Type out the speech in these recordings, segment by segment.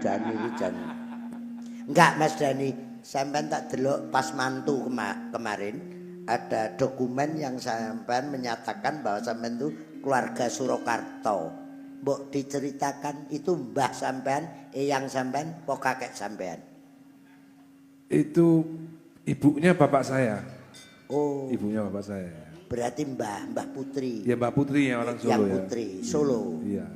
Dani iki jan. Enggak Mas Dani, sampean tak delok pas mantu kemarin ada dokumen yang sampean menyatakan bahwa sampean itu keluarga Surakarta. Mbok diceritakan itu mbah sampean, eyang sampean, apa kakek sampean? Itu ibunya bapak saya. Oh. Ibunya bapak saya. Berarti Mbah Putri. Ya Mbak Putri yang orang Solo yang ya. Putri, Solo. Iya.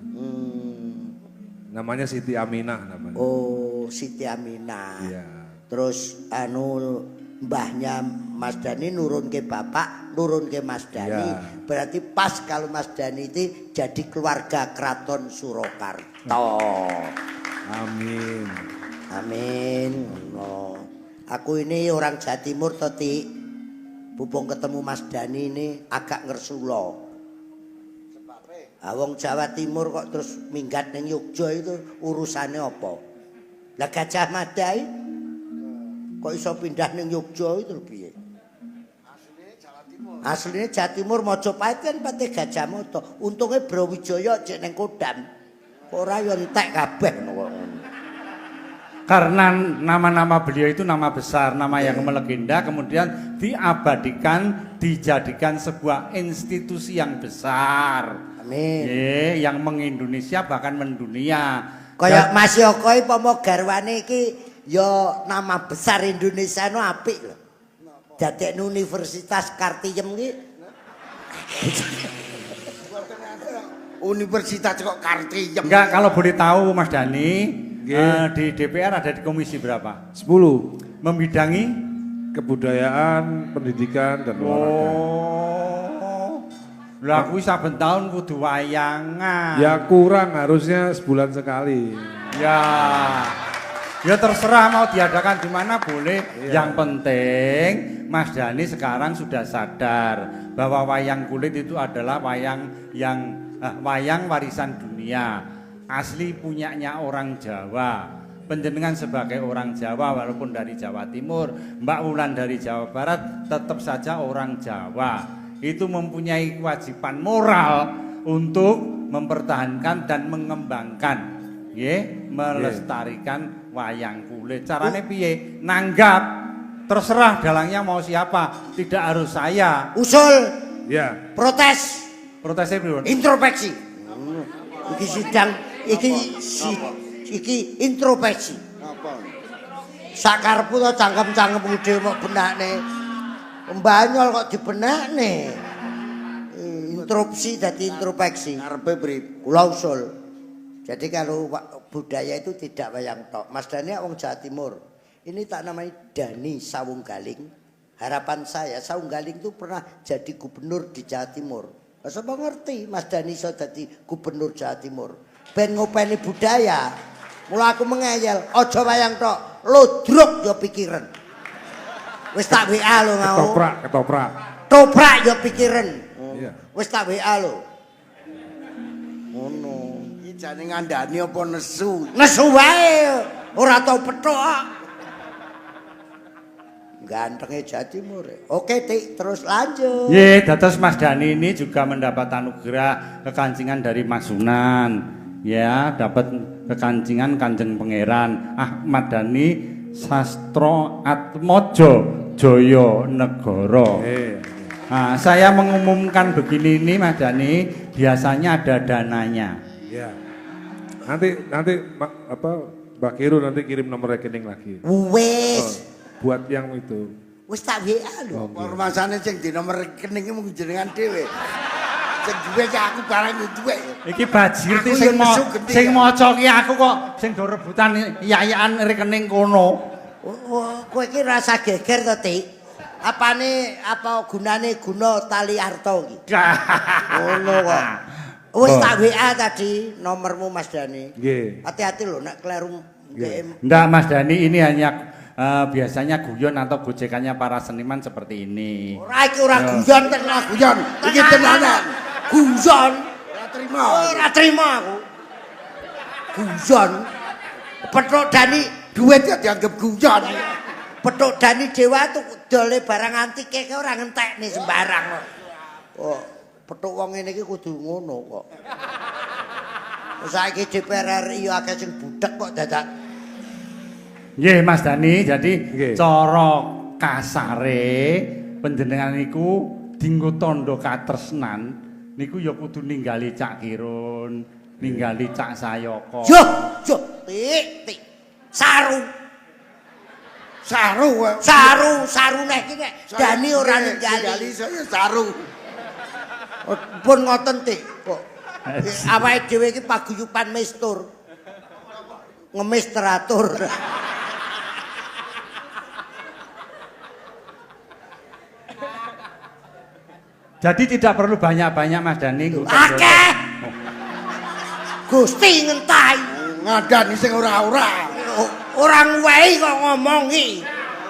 Namanya Siti Aminah namanya. Oh, Siti Aminah. Iya. Terus mbahnya Mas Dani nurun ke bapak, nurun ke Mas Dani. Ya. Berarti pas kalau Mas Dani itu jadi keluarga Keraton Surakarta. Amin. Amin. No. Aku ini orang Jawa Timur tadi. Bupong ketemu Mas Dani ini agak ngersulo. Wong Jawa Timur kok terus minggat ning Yogya itu urusannya apa? Lah Gajah Mada kok iso pindah ning Yogya itu piye? Asline Jawa Timur Mojopahit kan pate Gajah Mada. Untunge Brawijaya cek ning Kodam. Ora yo entek kabeh kok. Karena nama-nama beliau itu nama besar, nama yang melegenda, kemudian diabadikan, dijadikan sebuah institusi yang besar. Amin. Yang mengindonesia bahkan mendunia. Kayak Mas Yoko iki pomo garwane iki ya nama besar Indonesia no apik lho. Dadekne Universitas Kartiem iki. Universitas kok Kartiem. Enggak, kalau boleh tahu Mas Dani, di DPR ada di komisi berapa? 10. Membidangi Kebudayaan, pendidikan dan olahraga. Lah kuwi saben tahun kudu wayangan. Ya kurang, harusnya sebulan sekali. Ya terserah mau diadakan di mana boleh. Iya. Yang penting Mas Dani sekarang sudah sadar bahwa wayang kulit itu adalah wayang warisan dunia. Asli punyanya orang Jawa. Penjenengan sebagai orang Jawa walaupun dari Jawa Timur, Mbak Wulan dari Jawa Barat, tetap saja orang Jawa. Itu mempunyai kewajiban moral untuk mempertahankan dan mengembangkan, melestarikan wayang kulit. Carane piye? Nanggap, terserah dalangnya mau siapa, tidak harus saya. Usul. Ya. Protes. Protesnya pripun? Introspeksi. Iki sidang, iki introspeksi. Apa? Sakarepmu to cangkem-cangkem gede mok benakne. Mbanyol kok dibenakne. Introspeksi dadi introspeksi. Karepe prip? Kula usul. Jadi kalau budaya itu tidak wayang tok. Mas Dani wong Jawa Timur. Ini tak namanya Dani Sawunggaling. Harapan saya Sawunggaling itu pernah jadi gubernur di Jawa Timur. Sapa ngerti Mas Dani iso dadi gubernur Jawa Timur. Ben ngopeni budaya. Mula aku mengeyel, aja wayang tok, lodruk yo pikiran. Wis tak WA lho mau. Ketoprak. Toprak yo pikiran. Iya. Wis tak WA lho. Ngono. Iki jane ngandani apa nesu? Nesu wae. Ora tau petok. Gantengnya Jawa Timur. Oke, Tik, terus lanjut. Dados Mas Dani ini juga mendapat anugerah kekancingan dari Mas Sunan. Ya, dapat kekancingan Kanjeng Pangeran Ahmad Dhani Sastro Atmojo Joyo Negoro. Nah, saya mengumumkan begini ini Mas Dhani, biasanya ada dananya. Ya. Nanti Mbak Kiru nanti kirim nomor rekening lagi. Wes. Buat yang itu. Wis tak WA lho. Permasane sing di nomor rekening mung jenengan dhewe. Sing duwe aku barang duwe. Iki bajir sing maca ki aku kok sing do rebutan yayan rekening kono. Kowe iki rasa geger to, Tik? Apa gunane guna tali arta iki? Ngono kok. Wis tak WA tadi nomormu Mas Dani. Nggih. Hati-hati lho nek kleru. Ndak Mas Dani ini hanya biasanya guyon atau gojekannya para seniman seperti ini. Ora iki ora guyon tenan guyon. Iki tenanan. Guyon. Ora trima aku. Guyon. Petuk Dani duit ya dianggap guyon. Petuk Dani Dewa tuh dole barang antike ora ngentekne sembarang kok. Oh, petuk wong ngene iki kudu ngono kok. Saiki DPR RI akeh sing budhek kok dadak Nggih Mas Dani, jadi Nggih. cara kasare panjenengan niku dinggo tandha katresnan niku ya kudu ninggali Cak Kirun, ninggali Cak Sayaka. Yo, tik. Saru. Saru nek iki nek Dani ora ninggali. Saya saru. Pun ngoten tik kok. Awake dhewe iki paguyuban mestur. Ngemis teratur. Jadi tidak perlu banyak-banyak Mas Dani. Akeh. Gusti ngentahi. Ngadani sing ora-ora. Orang wae kok ngomongi.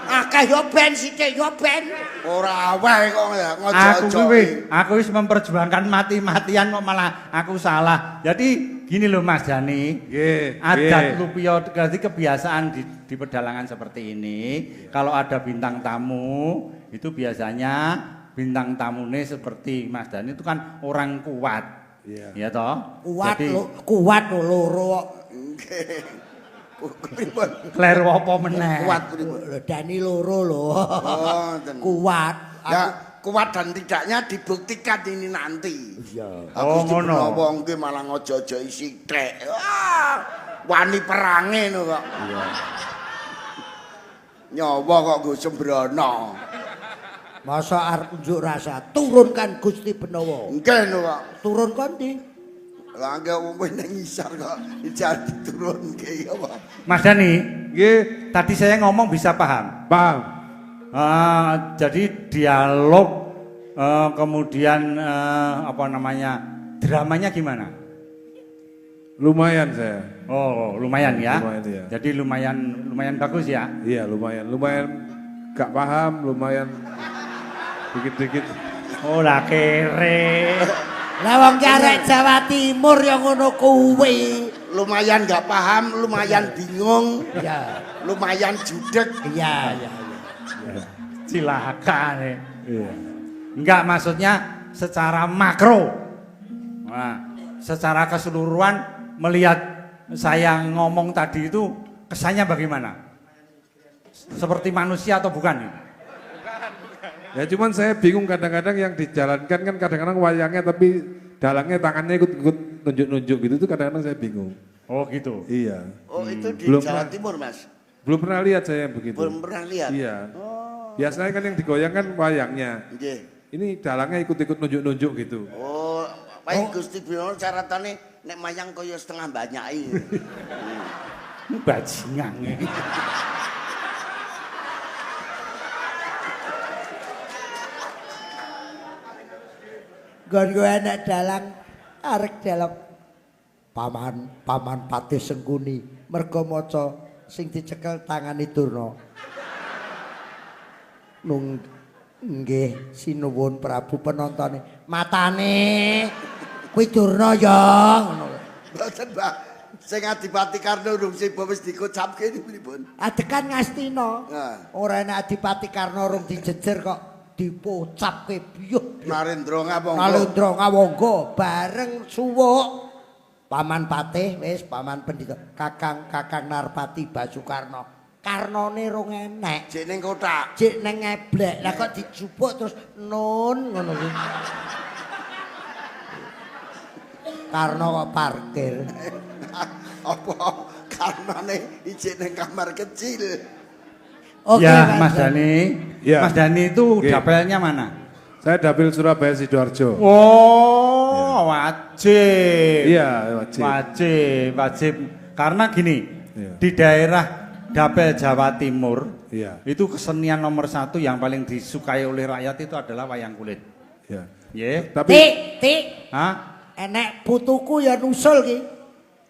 Akeh yo ben sithik yo ben. Ora wae kok ya ngojo-ojo. Aku wis memperjuangkan mati-matian kok malah aku salah. Jadi gini loh Mas Dani. Nggih. Adat lupio jadi kebiasaan di pedalangan seperti ini. Kalau ada bintang tamu itu biasanya bintang tamune seperti Mas Dani itu kan orang kuat. Iya. Ya toh? Kuat loro kok. Pripun? Kleru apa meneh? Kuat pripun? Lho Dani loro lho. Oh, ten. Kuat. Ya, kuat dan tidaknya dibuktikan ini nanti. Iya. Oh, ngono. Wong ki malah ngojo-ojo isi trek. Wah, wani perange no kok. Iya. Nyawa kok go sembrono. Masa arep unjuk rasa turunkan Gusti Benawa. Nggih no kok. Turunkan di. Lah nggak wong nang ngisor kok dijar diturunke ya apa. Mas Dani, Nggih, tadi saya ngomong bisa paham. paham. Jadi dialog kemudian apa namanya dramanya gimana? Lumayan saya. Oh lumayan ya. Lumayan, ya. Jadi lumayan bagus ya. Iya, lumayan gak paham, lumayan dikit-dikit. Oh lah kere. Lah wong arek Jawa Timur yang ngono kuwi. Lumayan nggak paham, lumayan bingung, Ya. lumayan judek. Iya. Cilaka nih. Iya. Enggak maksudnya secara makro. Nah, secara keseluruhan melihat saya ngomong tadi itu kesannya bagaimana? Seperti manusia atau bukan? Ya cuman saya bingung kadang-kadang yang dijalankan kan kadang-kadang wayangnya tapi dalangnya tangannya ikut nunjuk-nunjuk gitu itu kadang-kadang saya bingung. Oh gitu. Iya. Oh itu di Belum Jawa pernah. Timur mas? Belum pernah lihat saya yang begitu. Belum pernah lihat? Iya. Oh, Biasanya kan yang digoyang kan wayangnya. nggih. Ini dalangnya ikut-ikut nunjuk-nunjuk gitu. Oh, paling Gusti Binono caratane nek mayang kaya setengah banyaki. Bajingan. Gon enek dalang arek dalam paman Patih Sengkuni merga maca sing dicekel tangane Durna. Nggih sinuwun Prabu penontone matane kuwi Durna ya ngono. Mboten, Mbak. Sing Adipati Karna urung siba wis dikocapke niku pripun? Adekan Ngastina. Nah. Ora enek Adipati Karna urung dijejer kok dipocapke biyuh. Narendra ngapongko. Nalendra ngawangga bareng suwuk Paman Patih wis Paman Pendhita Kakang Narpati Basukarna. Karnane rong enek. Jek ning kotak. Jek neng ngeblek. Lah kok dijupuk terus nun ngono kuwi. Karna kok parkir. Apa karnane ijek ning kamar kecil. Oke, Ya Mas Dani. Ya. Mas Dani itu Oke. dapelnya mana? Saya dapil Surabaya Sidoarjo. Oh, wajib. Iya, wajib. Wajib. Karena gini, Iya. di daerah Dapil Jawa Timur, Iya. itu kesenian nomor 1 yang paling disukai oleh rakyat itu adalah wayang kulit. Iya. Ye, Tapi Tik. hah? Enek putuku ya nusul ki.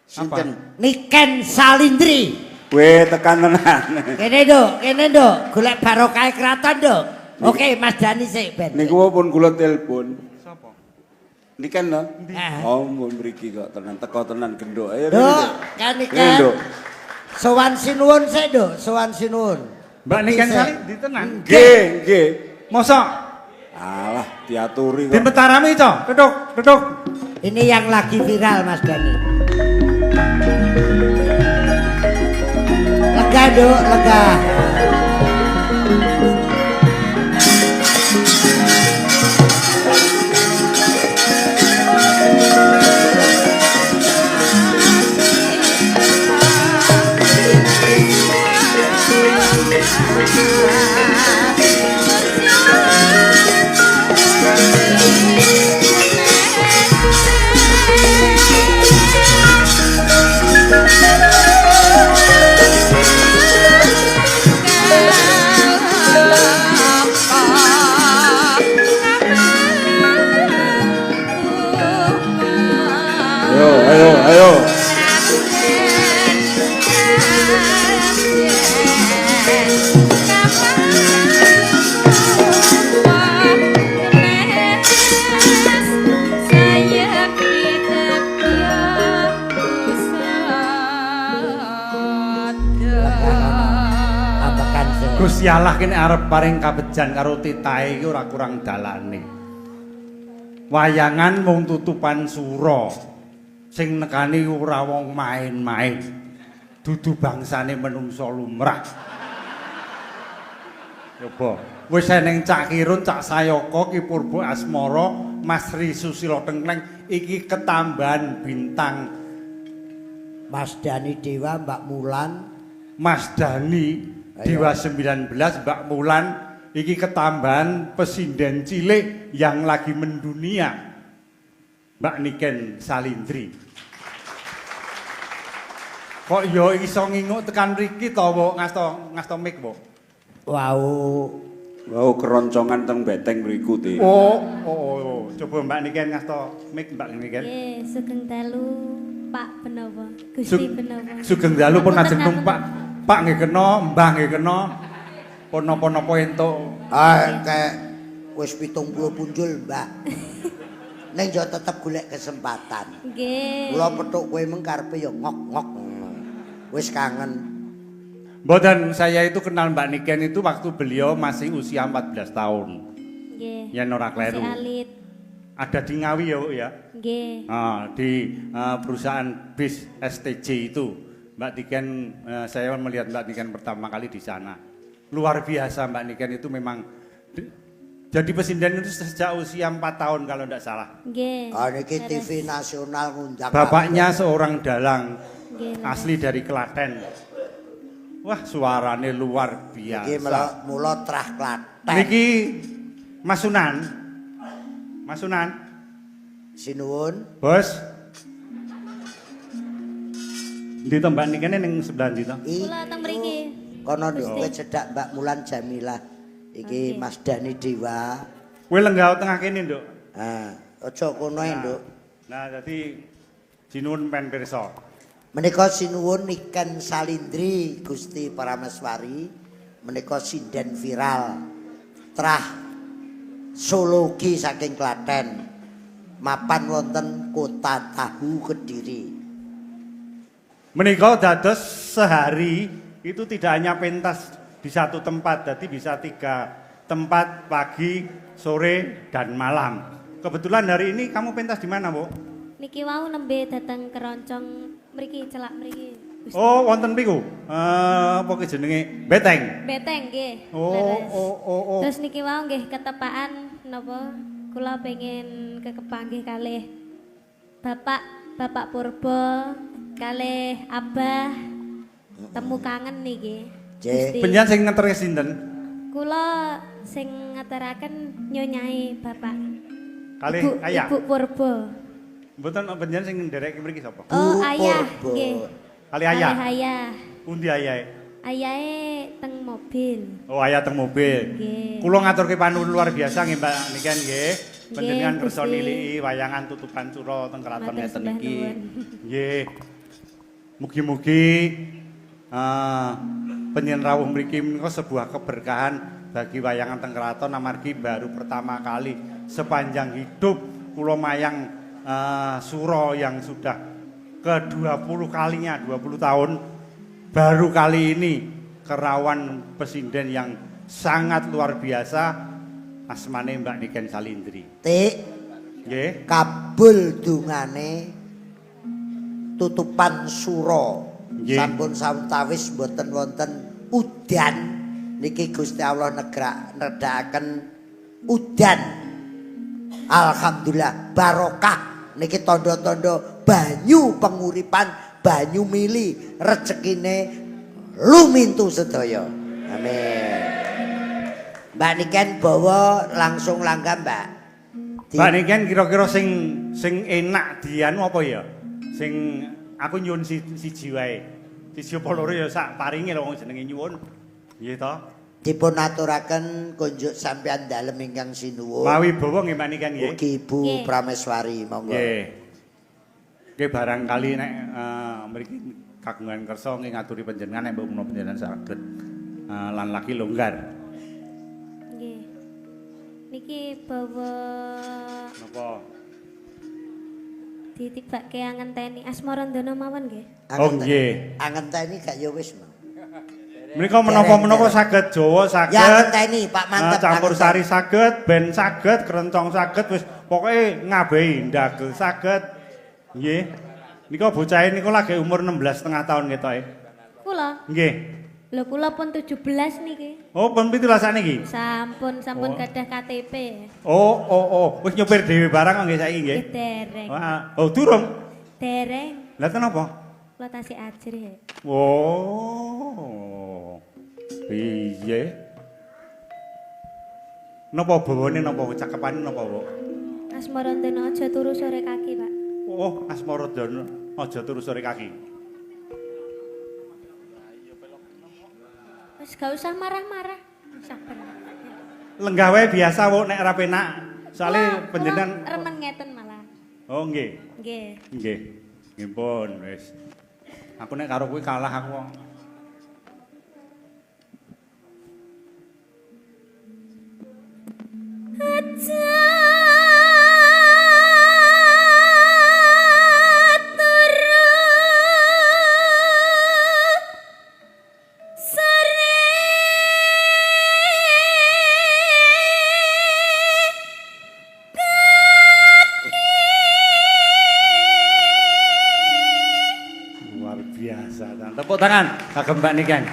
Sinten? Niken Salindri. Weh tekan tenan. Kene nduk, golek barokah kraton nduk. Oke, Mas Dani sik ben. Niku pun kula telepon. Sapa? Niken lho. Ah. Oh, mun mriki kok tenan teko tenan gendok. Ayo Nduk, kan Ini, Niken. Nduk. Sowan sinuwun sik nduk, sowan sinuwun. Mbak Niken Sik. kali ditenan. Nggih, nggih. Mosok Alah, diaturi di kok. Betarami to, duduk. Ini yang lagi viral Mas Dani. Lega Nduk lega. Ayo. Ambekan sih. Gusti Allah kene arep paring kabejan karo titahe iki ora kurang dalane. Wayangan mung tutupan sura. Sing nekani ora wong main-main. Dudu bangsane menungsa lumrah. Coba, wis eneng Cak Kirun, Cak Sayaka, Ki Purba Asmara, Mas Sri Susilo Tengkleng iki ketambahan bintang Mas Dani Dewa, Mbak Mulan, Mas Dani Dewa 19, Mbak Mulan iki ketambahan pesinden cilik yang lagi mendunia, Mbak Niken Salindri. Kok yo iso nginguk tekan mriki to, Mbok? Ngasto mik, Mbok. Wow, keroncongan teng beteng mriku, Dik. Oh. Coba Mbak Niken ngasto mik, Mbak Niken. Nggih, sugeng dalu Pak Benowo, Gusti Benowo. Sugeng dalu pun ajeng numpak. Pak nggih kena, Mbah nggih kena. Pun napa-napa entuk. kayak wis 70 punjul, Mbak. Ning yo tetep golek kesempatan. Nggih. Kula petuk kowe mung karepe yo ngok-ngok. Wis kangen. Mboten, saya itu kenal Mbak Niken itu waktu beliau masih usia 14 tahun. Nggih. Yen ora kleru. Masih alit. Ada di Ngawi ya, Bu ya. Nggih. Di perusahaan bis STJ itu. Mbak Niken, saya melihat Mbak Niken pertama kali di sana. Luar biasa Mbak Niken itu memang jadi pesinden itu sejak usia 4 tahun kalau tidak salah. Nggih. Niki TV nasional ngundang. Bapaknya seorang dalang Nggih. asli dari Klaten. Wah, suarane luar biasa. Iki mula trah Klaten. Niki Mas Sunan. Mas Sunan, Sinuwun. Bos. Ndi to Mbak Niken ning sebelah ndi to? Kula teng mriki. Kono kowe cedak Mbak Mulan Jamilah. Iki Mas Dani Dewa. Kowe lenggah tengah kene, Nduk. Aja kono ae, Nduk. Nah, dadi jinuwun pen pirsa. Menika sinuwun Niken Salindri Gusti Parameswari. Menika sinden viral. Trah Sologi saking Klaten. Mapan wonten Kota Tahu Kediri. Menika dados sehari itu tidak hanya pentas di satu tempat, jadi bisa 3 tempat pagi, sore, dan malam. Kebetulan hari ini kamu pentas di mana, Bu? Niki wau nembe dateng keroncong mriki celak mriki. Gusti. Oh, wonten piku. Apa ki jenenge? Beteng. Beteng nggih. Oh. Leres. Terus niki wau nggih ketepaan napa kula pengen kekepanggih kalih Bapak Purba kalih Abah temu kangen niki. Gusti. Penyan sing ngeterke sinten? Kula sing ngaturaken nyonyahe Bapak. Kalih Ayah. Ibu Purba. Mboten penyan sing nderek mriki sapa? Oh, Ayah Purba. nggih. Kalih Ayah. Kalih Ayah. Pundi Ayahe? Ayahe teng mobil. Oh, Ayah teng mobil. Nggih. Kula ngaturke panuwun luar biasa nggih Mbak Niken nggih. Panjenengan Nggih, kersa Gusti. niliki wayangan tutupan sura teng keraton Matur ngeten sembah iki. nuwun. Nggih. Mugi-mugi penyen rawuh mriki menika sebuah keberkahan bagi wayangan teng keraton amargi baru pertama kali sepanjang hidup kula mayang sura yang sudah ke-20 kalinya, 20 tahun baru kali ini kerawan pesinden yang sangat luar biasa asmane Mbak Niken Salindri. Tik Nggih. kabul dungane tutupan sura Nggih. sampun sawetawis mboten wonten udan niki Gusti Allah nedakaken udan. Alhamdulillah barokah niki tanda-tanda banyu penguripan, banyu mili rezekine lumintu sedaya. Amin. Mbak Niken bawa langsung langgam, Mbak. Mbak Niken kira-kira sing enak dianu apa ya? Sing aku nyuwun siji wae. Siji apa loro ya sak paringe lho wong jenenge nyuwun. Nggih to? Dipun aturaken kunjuk sampeyan dalem ingkang sinuwun. Mawi bawa nggih Mbak Niken nggih. Ugi Ibu Nggih. Prameswari monggo. Nggih. Nggih barangkali nek mriki kagungan kersa nggih ngaturi panjenengan nek mbok menawa panjenengan saged lan laki longgar. Nggih. Niki bawa Napa? ditibake angenteni Asmarandana mawon nggih. Oh, nggih. Angenteni gak ya wis, Mang. Menika menapa-menapa saged Jawa saged. Ya angenteni Pak mantep. Campur angenteni. sari saged, ben saged, keroncong saged wis pokoke ngabehi ndagel saged. Nggih. Nika bocah niku lagi umur 16 setengah tahun ketoke. Kula, Nggih. lho kula pun 17 niki. Oh, pun 17 sakniki. Sampun gadah KTP. Oh. Wis nyopir dhewe barang nggih saiki nggih. Nggih dereng. Wah, oh durung. Dereng. Lah kenapa? Kula tasih ajri. Oh. Piye? Napa bawane napa cakepane napa, Bu? Asmarandana aja turu sore kaki, Pak. Oh, Asmaradana aja turu sore kaki. Wis gak usah marah-marah. Sabar. Lenggah wae biasa, Bu, nek ora penak. Soale Kula panjenengan remen ngeten malah. Oh, nggih. Nggih. Nggih. Nggih pun wis. Aku nek karo kuwi kalah aku. Luar biasa. Tepuk tangan kagem Mbak Niken.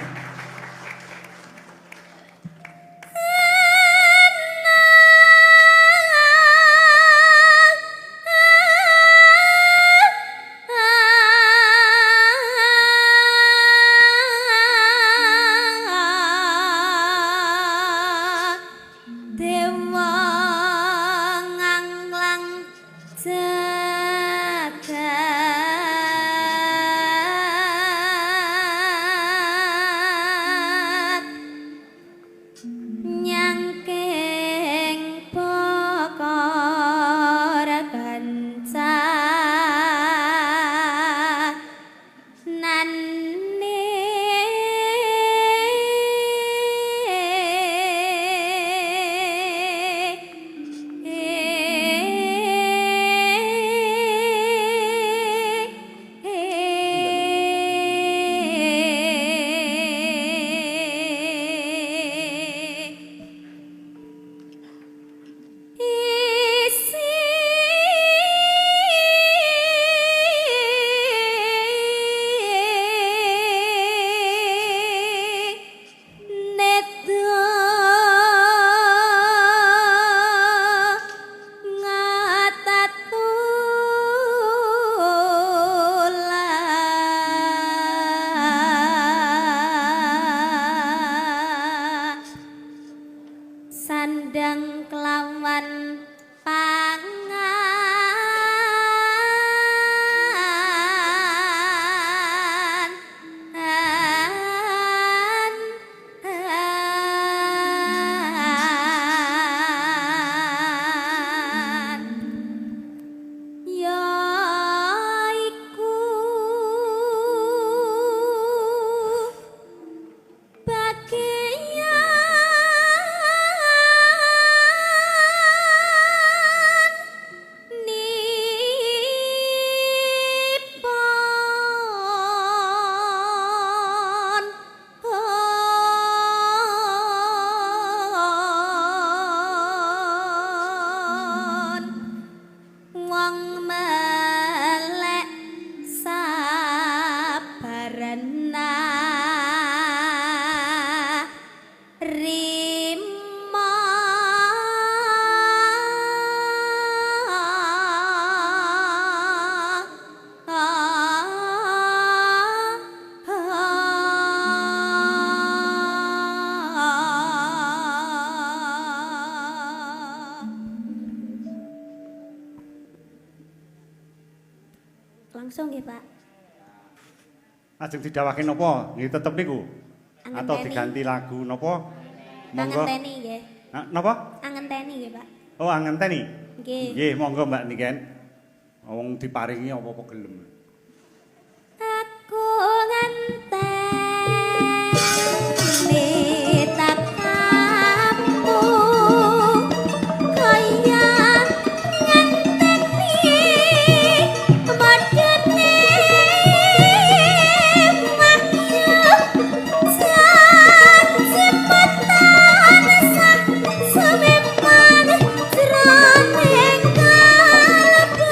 Dewa nganglang jagat nggih, Pak. Ajeng didhawuhake napa? Nggih tetep niku. Atau Angenteni. diganti lagu napa? Monggo. Angenteni nggih. Napa? Angenteni nggih, Pak. Oh, angenteni. Nggih. Nggih, monggo Mbak Niken. Wong diparingi apa-apa gelem. Aku ngenteni tatamu kaya ngenteni modene makhluk janji patan sah sumimpan jroning kalbu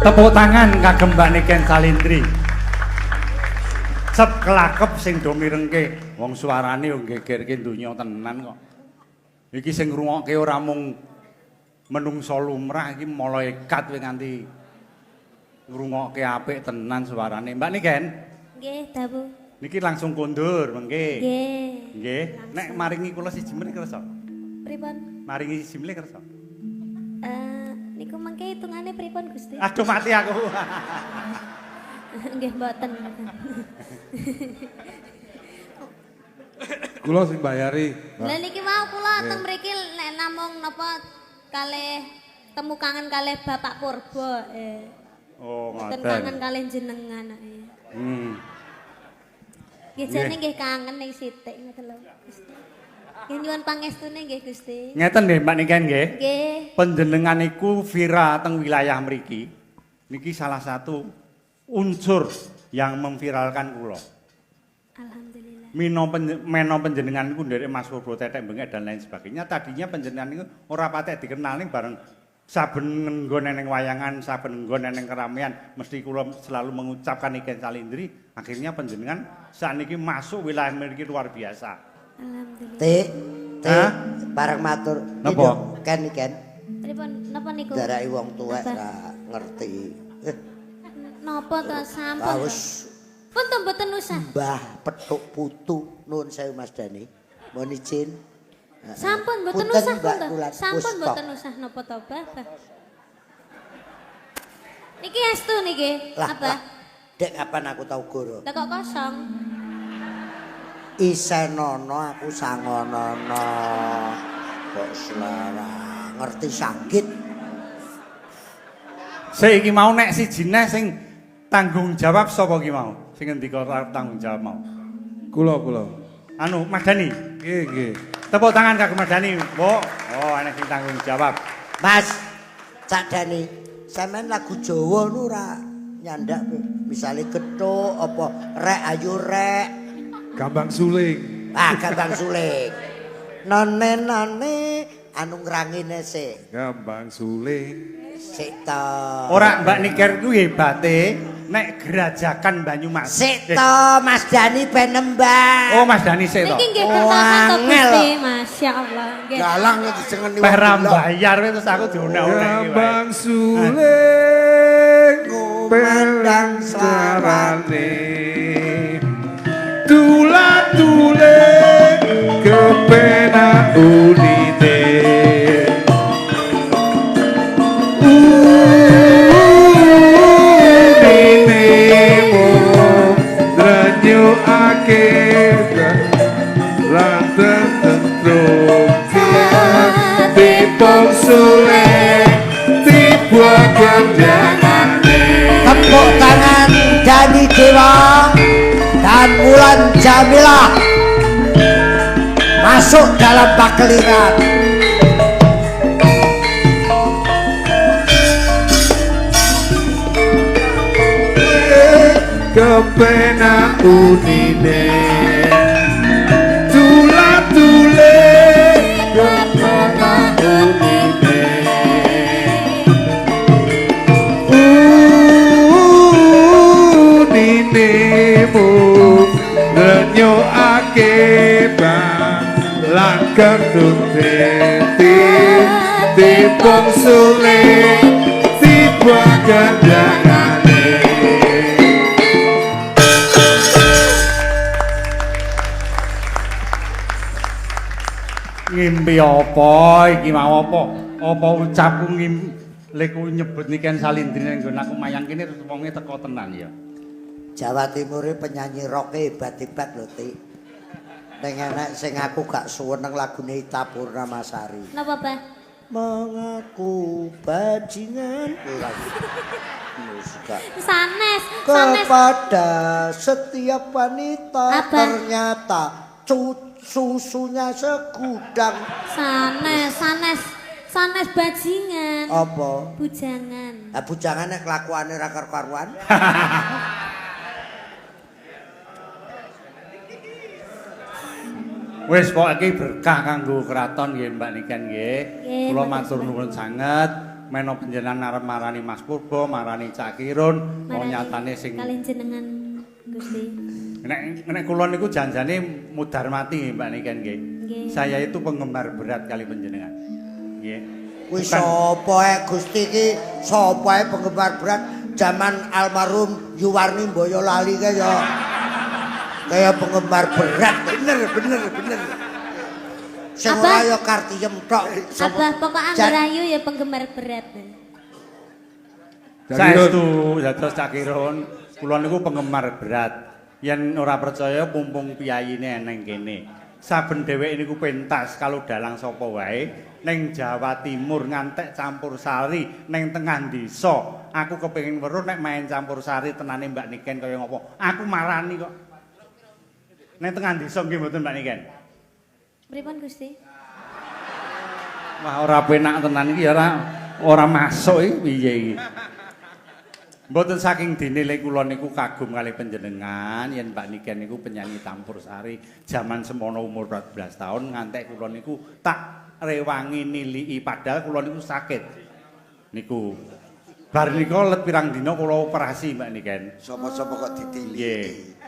Tepuk tangan kagem Mbak Niken Salindri. Set kelakep sing do mirengke. Wong suarane yo gegerke donya tenan kok. Iki sing ngrungokke ora mung menungso lumrah iki malaikat kowe nganti ngrungokke apik tenan suarane. Mbak Niken, Nggih, Dawu. niki langsung kondur mengke. Nggih. Nggih. Nek maringi kula siji menit kersa. Pripun? Maringi siji menit kersa. Niku mengke hitungane pripun, Gusti? Aduh mati aku. Nggih, mboten. Kula sing bayari. Lah niki mau kula teng mriki nek namung napa kalih temu kangen kalih Bapak Purba. Oh, Mboten ngoten. kangen kalih jenengan. Nggih jane nggih kangen ning sithik ngoten lho, Gusti. Nggih nyuwun pangestune nggih, Gusti. Ngeten nggih Mbak Niken nggih. Nggih. Panjenengan iku viral teng wilayah mriki. Niki salah satu unsur yang memviralkan kula. Alhamdulillah. Meno panjenengan iku nderek Mas Purbo Tetek Bengek dan lain sebagainya. Tadinya panjenengan iku ora patek dikenal ning bareng saben nggon ning wayangan, saben nggon ning keramaian mesti kula selalu mengucapkan Niken Salindri. Akhirnya panjenengan sakniki masuk wilayah mriki luar biasa. Alhamdulillah. Tik, Hah? bareng matur. Napa? Ken. Pripun napa niku? Daraki wong tuwek Apa? ra ngerti. Napa to sampun? Paus Pun to mboten usah. Mbah Petuk Putu nuwun sewu Mas Dani. Mohon izin. Sampun mboten Punten, usah Mbak pun to. Kulat. Sampun Wis, mboten tok. usah napa to, Bah. Niki estu niki. Lah, Apa? lah. Dek kapan aku tau goro? Lah kok kosong? Isenono aku sangonono. Kok selera ngerti sanggit. Sik iki mau nek sijine sing tanggung jawab sapa ki mau? Sing ngendika tanggung jawab mau. Kula. Anu Mas Dani. Nggih. Tepuk tangan kanggo Mas Dani, Mbok. Oh, ana sing tanggung jawab. Mas, Cak Dani, sampean lagu Jawa nu ora nyandak misale gethuk apa rek ayu rek. Gambang suling. Ah, Gambang Suling. None anu ngrangine sik. Gambang suling. Sik to. Ora Mbak Niker ku hebate nek gerajakan Banyumas. Sik to, Mas Dani ben nembang. Oh, Mas Dani sik to. Niki nggih kertosan to Wangel. Gusti, masyaallah. Nggih. Galang disengeni Peh ra bayar terus aku dionek-onek iki wae. Gambang suling. Kumandang Sarane. Tulah-tuling kepenak unite. Unitemu drenyukake ranten tentrum tipong suling tiba kendangane. Tepuk tangan Dani Dewa dan Wulan Jamilah masuk dalam pakeliran. Kepenak unine tulah-tuling kepenak unine uninemu ngenyokake bang lan kendung tipung suling tiba kendangane. Ngimpi apa iki mau apa? Apa ucapku leku nyebut niken salindrine nggon aku mayang kene terus wonge teko tenan ya. Jawa Timur penyanyi rock hebat-hebat lho, Tik. Ning enek sing aku gak suweneng lagune Ita Purnamasari. Napa, Bah? Mengaku bajingan musik Sanes. kepada setiap wanita Apa? ternyata susunya segudang. Sanes bajingan. Apa? Bujangan. Bujangan nek kelakuane ra karuan. Wis pokoke berkah kanggo kraton nggih Mbak Niken nggih. Kula matur nuwun sanget menawa panjenengan arep marani Mas Purba, marani Cak Kirun, kok nyatane sing Kalian jenengan Gusti. nek kula niku janjane mudhar mati Mbak Niken nggih. Nggih. Saya itu penggemar berat kali panjenengan. Nggih. Kuwi sapa ae Gusti iki? Sapa ae penggemar berat zaman almarhum Yuwarni Boyolali kae ya. Kayak penggemar berat. Bener. Sing ora ya Kartiem tok. Abah pokok Anggarayu ya penggemar berat. Saestu dados Cak Kirun, kula niku penggemar berat. Yen ora percaya mumpung piyayine eneng kene. Saben dheweke niku pentas kalau dalang sapa wae ning Jawa Timur ngantek campur sari ning tengah desa. Aku kepengin weruh nek main campur sari tenane Mbak Niken kaya ngopo. Aku marani kok. Ning tengah desa nggih mboten Mbak Niken. Pripun Gusti? Wah ora penak tenan iki ya ora masuk iki piye iki. Mboten saking dinilai kula niku kagum kali panjenengan yen Mbak Niken niku penyanyi campursari jaman semono umur 14 tahun ngantek kula niku tak rewangi nilii padahal kula niku sakit. Niku bar nika let pirang dina kula operasi Mbak Niken. Sapa-sapa kok ditiliki. Nggih.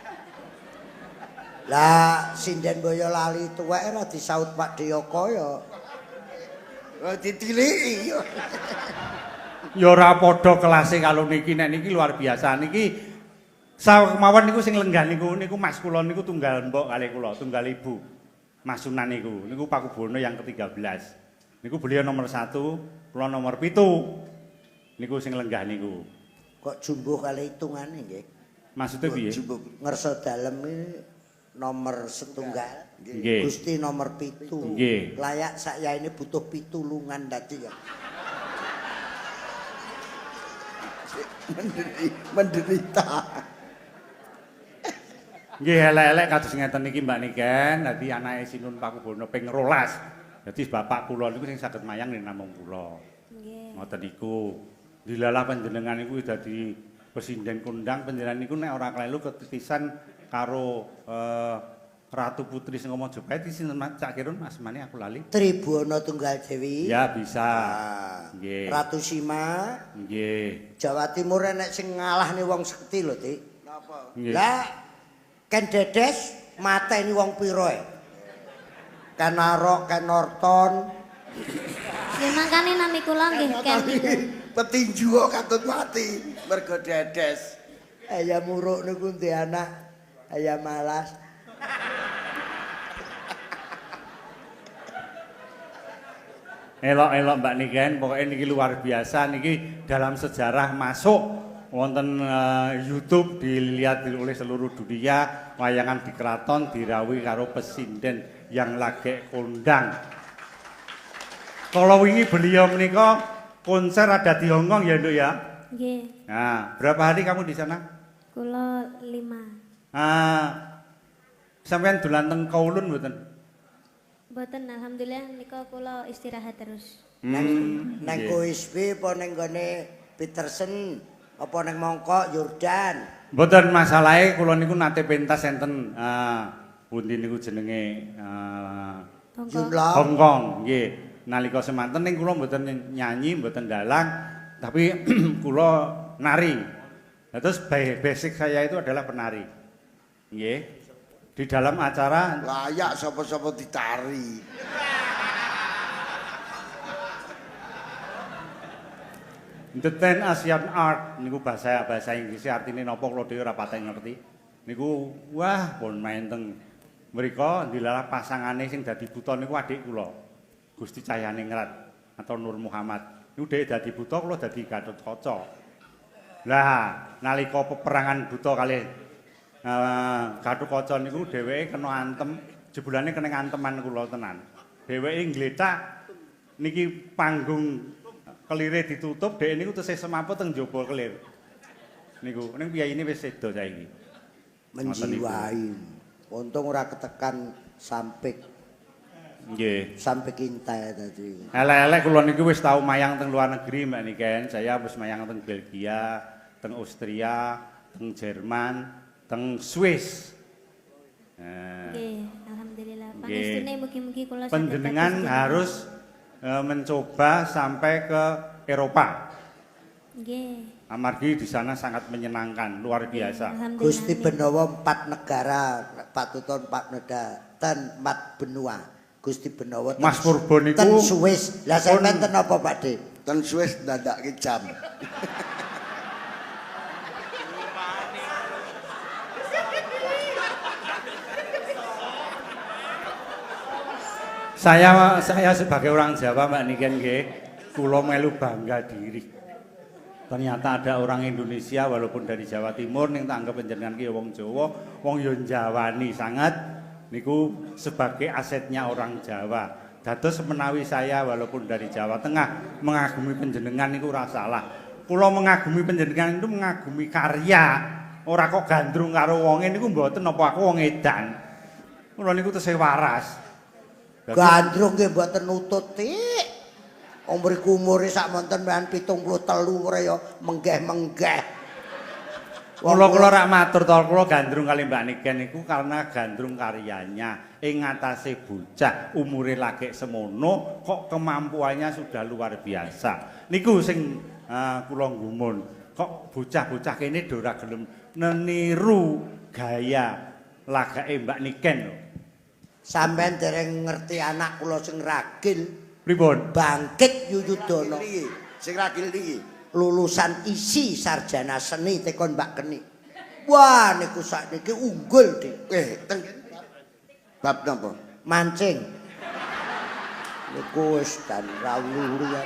Lah sinden Boyolali tuweke ora disaut Pak Deyaka ya. Oh ditiliki yo. Ya ora padha kelase kalau niki nek niki luar biasa niki sawemawon niku sing lenggah niku Mas kula niku tunggal mbok kali kula, tunggal ibu. Mas Sunan niku Pakubono yang ke-13. Niku beliau nomor 1, kula nomor 7. Niku sing lenggah niku. Kok jumbo kali hitungane nggih. Maksudnya piye? Ngerso dalem iki nomor setunggal. Nggih. Gusti nomor 7. Nggih. Layak saya ini butuh pitulungan dadi ya. Menderita. Nggih elek-elek kados ngeten iki Mbak Niken, dadi anake Sinun Pakubono ping 12. Dadi bapak kula niku sing saged mayang ning namung kula. Nggih. Ngoten niku. Dilalah panjenengan niku dadi presiden kondang panjenengan niku nek ora klelu ketitisan karo Ratu Putri sing ngomong Majapahit sinten Cak Kirun asmane aku lali. Tribuana Tunggal Dewi. Ya bisa. Nggih. Ratu Sima. Nggih. Jawa Timur enek sing ngalahne wong sekti lho, Dik. Napa? Nggih. Lah Ken Dedes mateni wong piro e? Ken Arok, Ken Norton. Ya mangkane nami kula nggih Ken niku. Petinju kok katut mati mergo Dedes. Ayam muruk niku ndek anak. Ayam malas. Elok-elok Mbak Niken, pokoknya niki luar biasa niki dalam sejarah masuk wonten YouTube dilihat oleh seluruh dunia wayangan di keraton dirawi karo presiden yang lagi kondang. Kalau wingi beliau menika konser ada di Hongkong ya Nduk ya? Nggih. Nah, berapa hari kamu di sana? Kula 5. Sampean dolan teng Kowloon mboten? Mboten alhamdulillah nika kula istirahat terus. Nang Nggih. KOSB apa ning gone Peterson apa ning Mongkok Yordan. Mboten masalahe kula niku nate pentas enten pundi niku jenenge Hongkong. Jumlah Hongkong nggih. Nalika semanten ning kula mboten nyanyi, mboten dalang, tapi kula nari. Nah, terus basic saya itu adalah penari. Nggih. Di dalam acara Layak sapa-sapa ditari. The Ten Asian Art niku bahasa Inggris artine napa kula dhewe ora patek ngerti. Niku wah pun main teng mriko dilalah pasangane sing dadi buta niku adik kula. Gusti Cahyaningrat atau Nur Muhammad. Niku dhewe dadi buta kula dadi Gatotkaca. Lah nalika peperangan buta kalih Gatotkaca niku dheweke kena antem, jebulane kena anteman kula tenan. Dheweke nggletak niki panggung kelire ditutup, dhek niku tesih semaput teng njaba kelir. Niku ning piyayine wis sedo saiki. menjiwai. Untung ora ketekan sampik. Nggih. Sampik intai tadi. Elek-elek kula niku wis tau mayang teng luar negeri Mbak Niken. Saya wis mayang teng Belgia, teng Austria, teng Jerman, teng Swiss. Nggih, alhamdulillah. Nggih. Pangestune mugi-mugi kula saged Panjenengan dados harus mencoba sampai ke Eropa. Nggih. Amargi di sana sangat menyenangkan, luar biasa. Alhamdulillah. Gusti amin. Benowo 4 negara, patuton 4 negara, dan 4 benua. Gusti Benowo Mas Purbo niku ten Swiss. Lah pun- sampean ten apa Pak De? Ten Swiss ndadake jam. Saya sebagai orang Jawa Mbak Niken nggih, kula melu bangga diri. Ternyata ada orang Indonesia walaupun dari Jawa Timur ning tak anggap panjenengan ki wong Jawa, wong yo njawani sangat niku sebagai asetnya orang Jawa. Dados menawi saya walaupun dari Jawa Tengah mengagumi panjenengan niku ora salah. Kula mengagumi panjenengan itu mengagumi karya, ora kok gandrung karo wonge niku mboten napa aku wong edan. Kula niku tesih waras. Gandrung nggih mboten nutut Tik. Umriku umure sak monten mehan 73 ora ya menggeh-menggeh. Kula rak matur to kula gandrung kali Mbak Niken niku karena gandrung karyanya ing ngatasé bocah umure lagi semono kok kemampuannya sudah luar biasa. Niku sing kula gumun. Kok bocah-bocah kene do ora gelem niru gaya lagake Mbak Niken lho. Sampeyan dereng ngerti anak kula sing ragil Pripun? Bangkit Yuyudana. Niki, sing ragil niki. Lulusan isi sarjana seni tekon Mbak Keni. Wah niku sakniki unggul Dik. Teng bab napa? Mancing. Niku wis dan rawuh-rawuh.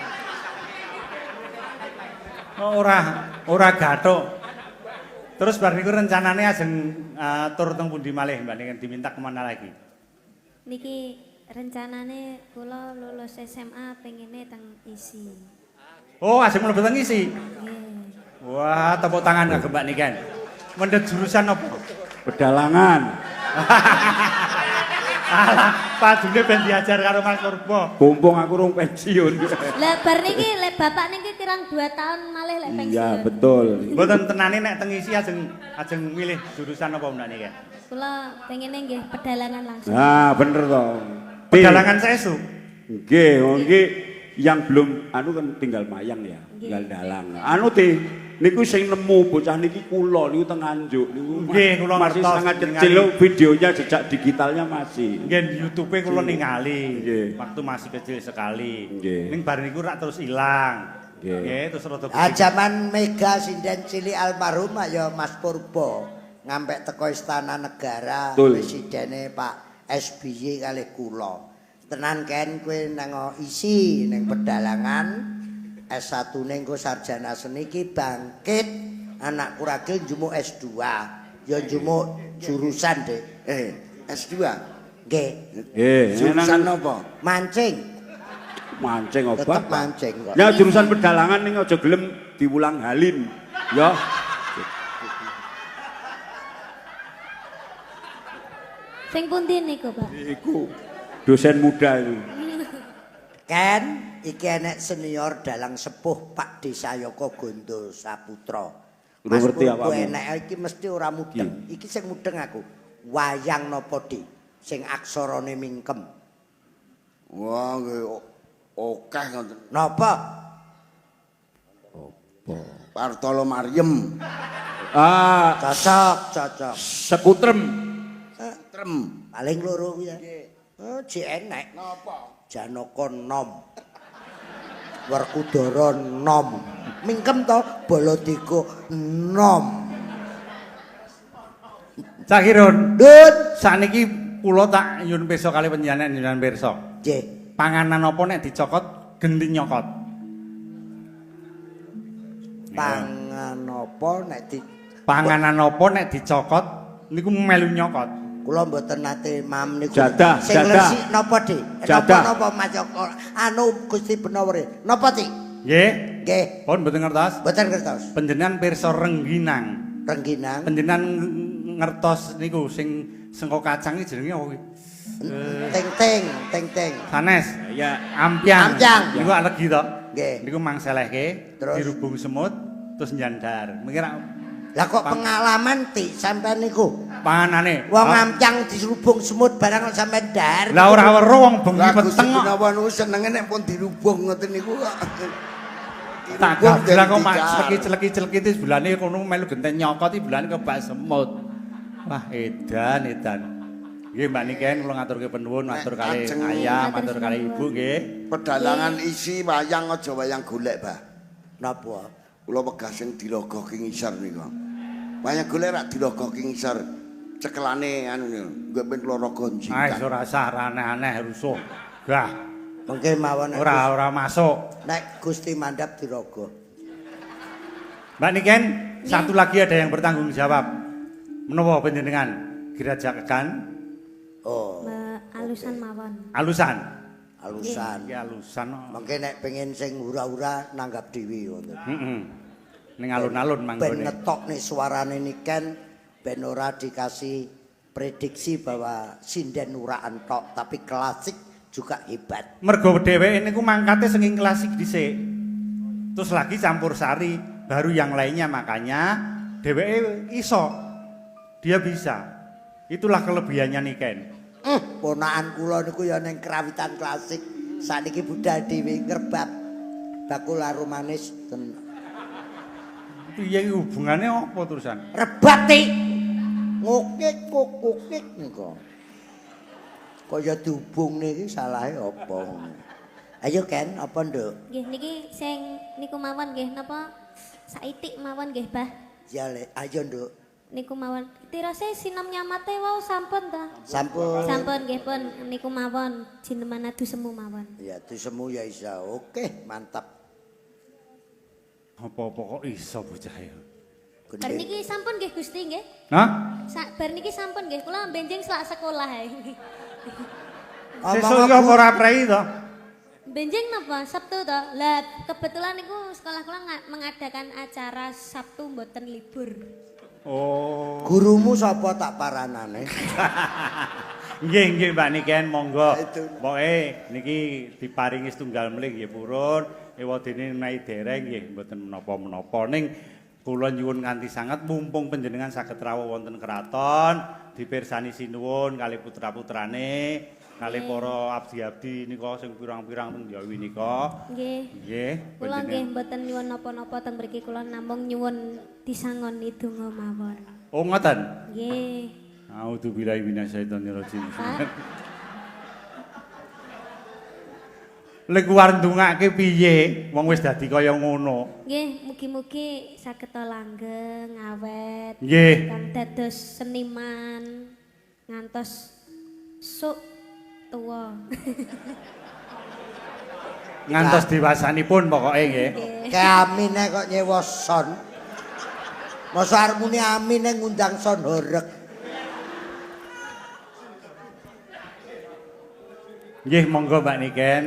Ora gathuk. Terus bar niku rencanane ajeng tur teng pundi malih Mbak Niken diminta kemana lagi? Niki rencanane kula lulus SMA pengine teng isi. Oh, ajeng mlebu teng isi. Nggih. Wah, tepuk tangan kagem Mbak Niken. Mendhet jurusan apa? Pedalangan. Alah, padune ben diajar karo Mas Purbo. Bumpung aku rung pensiun. Lah bar niki lek bapak niki kirang 2 tahun malih lek pensiun. Iya, betul. Mboten tenane nek teng isi ajeng milih jurusan apa Mbak Niken? Kula pengine nggih pedalangan langsung. Nah, bener toh. Pedalangan sesu. Nggih, nggih yang belum anu kan tinggal mayang ya, tinggal dalang. Anu niku sing nemu bocah niki kula niku teng Nganjuk niku. Nggih, kula masih ngertos, sangat ningali. kecil videonya jejak digitalnya masih. Nggih di YouTube-e kula ningali. Nggih. Waktu masih kecil sekali. Nggih. Ning bar niku rak terus ilang. Nggih. Nggih, terus rada Zaman Mega sinden cilik almarhum ya Mas Purbo ngampek teko Istana Negara Betul. presidene Pak SBY kalih kula. Tenan Ken kowe nang isi ning pedalangan S1 ning sarjana seni ki bangkit anakku ragil njumuk S2 ya njumuk jurusan Dik. S2. Nggih, Nggih, Jurusan nang apa? mancing. mancing Tetep obat. mancing kok. Ya jurusan pedalangan ning aja gelem diulang halin. Ya. Sing pundi niku, Pak? Iku dosen muda itu. Ken, iki enek senior dalang sepuh Pak Desayoko Gondo Saputra. Udah ngerti Purbo apamu? enek iki mesti ora mudeng. Iki sing mudeng aku. Wayang napa Dik? Sing aksarane mingkem. Wah, nggih akeh ngoten. Napa? Partolo Maryem. Ah, Cocok. sekutrem. Trem. Paling loro kuwi ya. Oh, jek enek. Napa? Janaka nom. Werkudara nom. Mingkem to Baladeka nom. Cakirun. Dut. Sakniki kula tak nyuwun pirsa kali panjenengan pirsa. Nggih. Panganan apa nek dicokot genti nyokot? Pangan apa nek di Panganan apa nek dicokot niku melu nyokot. kula mboten nate mam niku. Jadah, Sing jadah. resik napa, Dik? Jadah. Napa Macoko? Anu Gusti Benawre. Napa, Dik? Nggih. Nggih, Pun mboten ngertos. mboten ngertos. Panjenengan pirsa rengginang. Rengginang. Panjenengan ngertos niku sing sengko kacang iki jenenge apa kuwi? Ting. Sanes. Ya, Ampiang. Ampiang. Niku alegi to. Nggih. Niku mangselehke, Terus? dirubung semut, terus nyandar. Mikir Lah kok pengalaman Dik sampean niku? panganane. Wong amcang dirubung semut barang sampean dar. Lah ora weruh wong bengi Lah Gusti peteng kok. Gunawa niku senenge nek pun dirubung ngoten niku kok. Tak Dirubung gablak kok dan mak dikar. celeki-celeki sebulane kono melu genten nyokot iki bulane kebak semut. Wah, edan. Nggih Mbak Niken kula ngaturke penuwun, matur kali ajeng. ayah, matur kali ibu nggih. Pedalangan isi wayang aja wayang golek, Bah. Napa? Kula wegah sing dilogoh ki ngisor niku. Wayang golek rak dilogoh ki ngisor. Cekelane anu niku, nggo ben kula raga Ah, njingkat. ora sah aneh-aneh rusuh. Gah, Mengke mawon nek ora masuk. nek Gusti mandap diraga. Mbak Niken, satu lagi ada yang bertanggung jawab. Menapa panjenengan? Gerajakan Oh, Alusan mawon. alusan. alusan. Iki alusan. Mengke nek pengen sing hura-hura nanggap dhewe ngoten. Heeh. Ning alun-alun Ben manggone. ngetokne suarane Niken ben ora dikasih prediksi bahwa sinden uraan tok tapi klasik juga hebat. Mergo dheweke niku mangkate sing klasik dhisik. Terus lagi campur sari, baru yang lainnya makanya dheweke iso. Dia bisa. Itulah kelebihannya Niken. Ponakan kula niku ya ning kerawitan klasik. Saniki budal dhewe ngrebab. Bakul arum manis ten. Piye hubungannya apa terusan? Rebab Tik. Ngukik niku. Kaya dihubungne iki salahe apa? Ayo Ken, apa nduk? Nggih niki sing niku mawon nggih napa saitik mawon nggih, Bah. Ya Le, ayo nduk. Niku mawon. Tirase sinem nyamate wau sampun ta? Sampun. Sampun nggih pun niku mawon jineman adu semu mawon. Ya disemu ya isa. Oke, mantap. Apa-apa kok iso bocah ya. Bar niki sampun nggih Gusti nggih. Hah? Bar niki sampun nggih, kula benjing selak sekolah ae. Sesuk iki apa ora prei to? Benjing napa? Sabtu to. Lah kebetulan niku sekolah kula mengadakan acara Sabtu mboten libur. Oh. Gurumu sapa tak paranane? Nggih Mbak Niken monggo. Itu. Pokoke niki diparingi setunggal melih nggih purun. Ewadene menawi dereng nggih mboten menapa-menapa ning kula nyuwun nganti sanget mumpung panjenengan saged rawuh wonten keraton dipirsani sinuwun kalih putra-putrane kalih para abdi-abdi nika sing pirang-pirang teng Jawi nika. Nggih. Nggih. Kula nggih mboten nyuwun napa-napa teng mriki kula namung nyuwun disangoni donga mawon. Oh ngoten. Nggih. A'udzubillahi minasyaitonir rajim. Lek war ndongake piye? Wong wis dadi kaya ngono. Nggih, mugi-mugi saged langgeng, awet. Nggih. Kang dados seniman ngantos sok tuwa. Ngantos dewasanipun pokoke nggih. Kamine kok nyewa son. Masa arep muni amine ngundang son horeg. Nggih monggo Mbak Niken.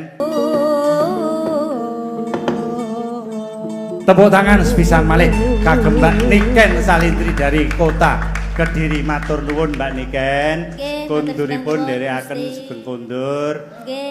Tepuk tangan sepisan malih kagem Mbak Niken Salintri dari kota Kediri. Matur nuwun Mbak Niken. Nggih, Konduripun matur nuwun, nderekaken Gusti. sugeng kondur. Nggih.